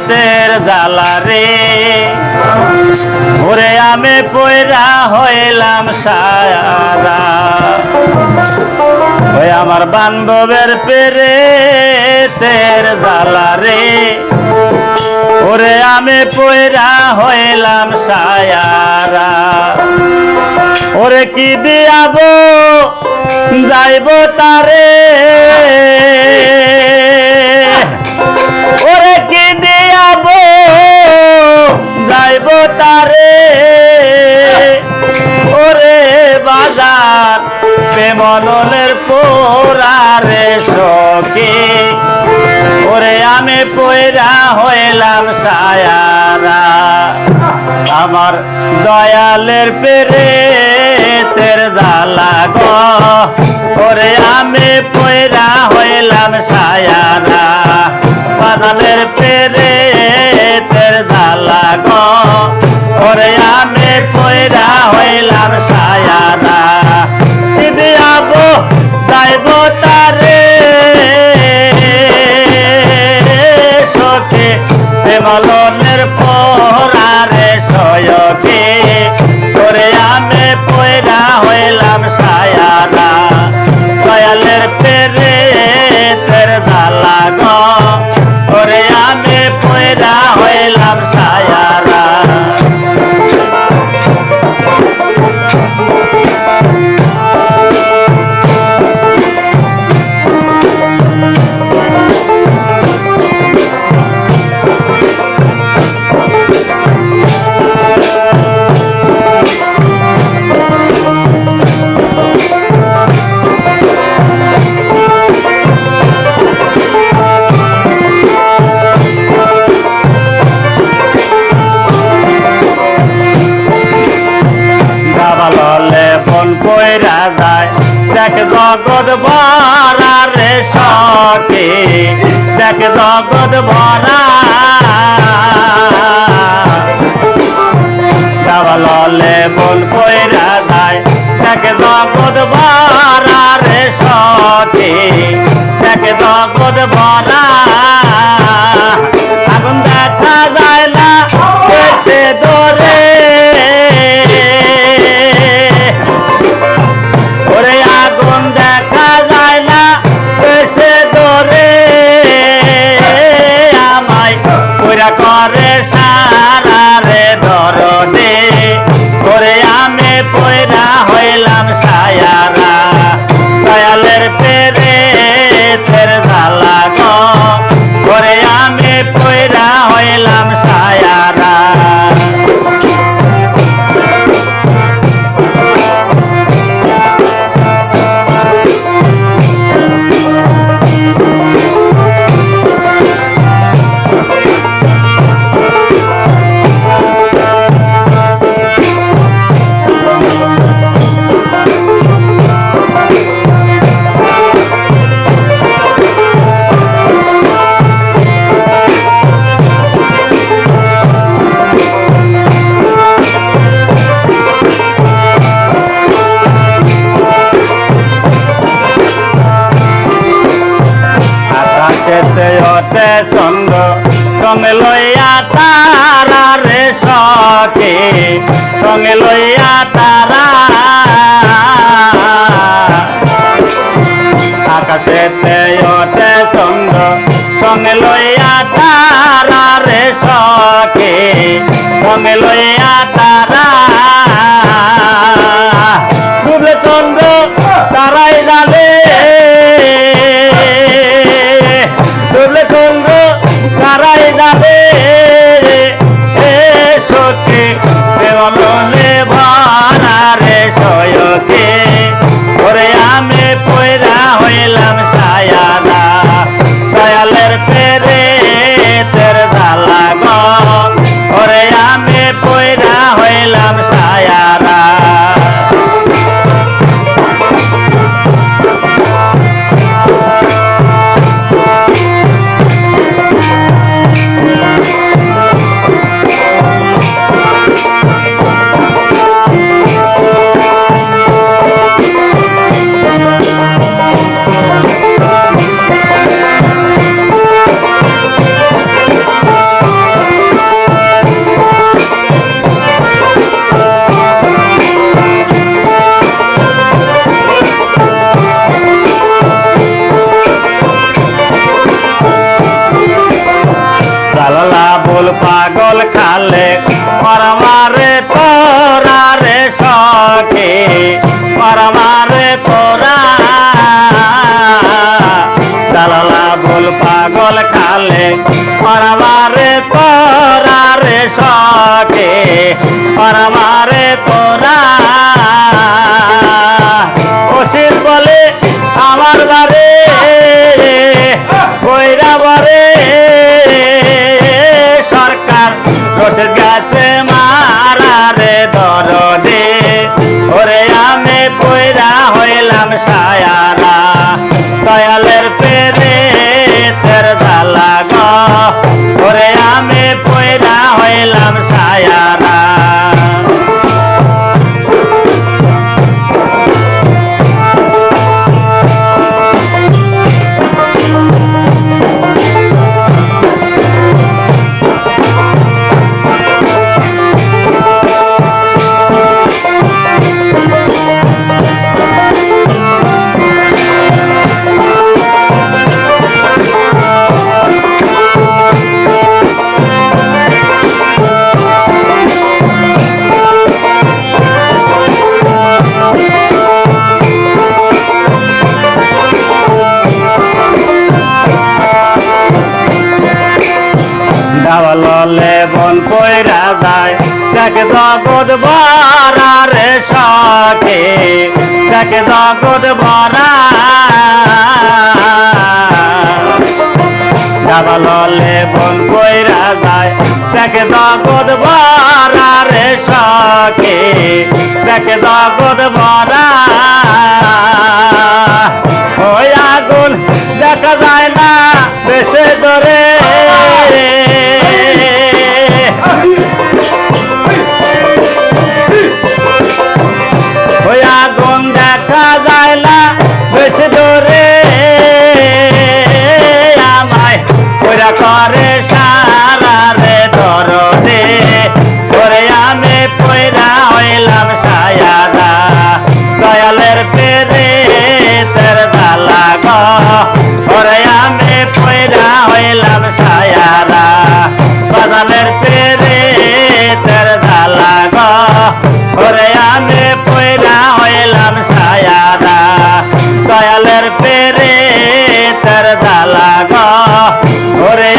তের জ্বালা রে ওরে আমি পয়রা হইলাম সারা ওই আমার বান্ধবের পেরে তের জ্বালা রে ওরে আমি পয়রা হইলাম সায়ারা ওরে কি দিয়াবো যাইব তারে ওরে কি দিয়াবো যাইব তারে ওরে বাজার প্রেমনের পোরারে সখী ওরে আমি পয়রা হইলাম সায়ারা আমার দয়ালের পেরে তের জ্বালা গো ওরে আমি পয়রা হইলাম সায়ারা বাজারের পেরে তের জ্বালা গো ওরে আমি পয়রা হইলাম সায়ারা দিদিয়াবো যাইব তারে সখী প্রেমলনের পোরারে সয়কে করে আমি পয়রা হইলাম সায়ারা দয়ালের পেরে তের জ্বালা গো করে আমি পয়রা হইলাম সায়ারা পয়রা যায় দেখ জগৎ ভরা রে সখী দেখ জগৎ ভরা গাওয়ালে বন পয়রা যায় দেখ জগৎ ভরা রে সখী দেখ জগৎ ভরা আগুন দেখা যায় না সে দরে ওরে আগুন দেখা যায় না সে দরে আমায় ওরা করে সারা রে দরদে ওরে আমি পয়রা হইলাম সায়ারা দয়ালের পেরে তের জ্বালা গো ওরে আমি পয়রা হইলাম সায়ারা ওতে চন্দ্র রঙে লইয়া তারা রে সখী রঙে লইয়া তারা আকাশেতে ওতে চন্দ্র রঙে লইয়া তারা রে সখী রঙে লইয়া তারা ডুবলে চন্দ্র তারাই জানে ডুবলে চন্দ্র তারাই যাবে সখী প্রেমলে ভরা রে সয়কে ওরে আমি পয়রা হইলাম সায়ারা দয়ালের পেরে তের জ্বালা ভুল পাগল খালে পরমারে তোরা রে সখে পরমারে তোরা দালালা ভুল পাগল খালে পরমারে তোরা রে সখে পরমারে তোরা ওসির বলে আমার বারে কইরা বারে সরকার রসের গাছে মারা রে দরদে ওরে আমি কইরা হইলাম সায়ারা দয়ালের পেরে তের জ্বালা গো ওরে আমি কইরা হইলাম সায়ারা ডাবললে বন কইরা যায় দেখ জগৎ ভরা রে সখে দেখ জগৎ ভরা ডাবললে বন কইরা যায় দেখ জগৎ ভরা রে সখে দেখ জগৎ ভরা ওই আগুন দেখা যায় না বেশে ধরে ওই আগুন দেখা যায় না বেশি দূরে আমায় ওরা করে সারা রে দরদে ওরে আমি পয়রা হইলাম সায়াদা দয়ালের পেরে তের জ্বালা গো ওরে আমি পয়রা হইলাম সায়াদা বাজালের পেরে তের জ্বালা গো ওরে আমি পয়রা হইলাম সায়াদা দয়ালের পেরে তের জ্বালা গো ওরে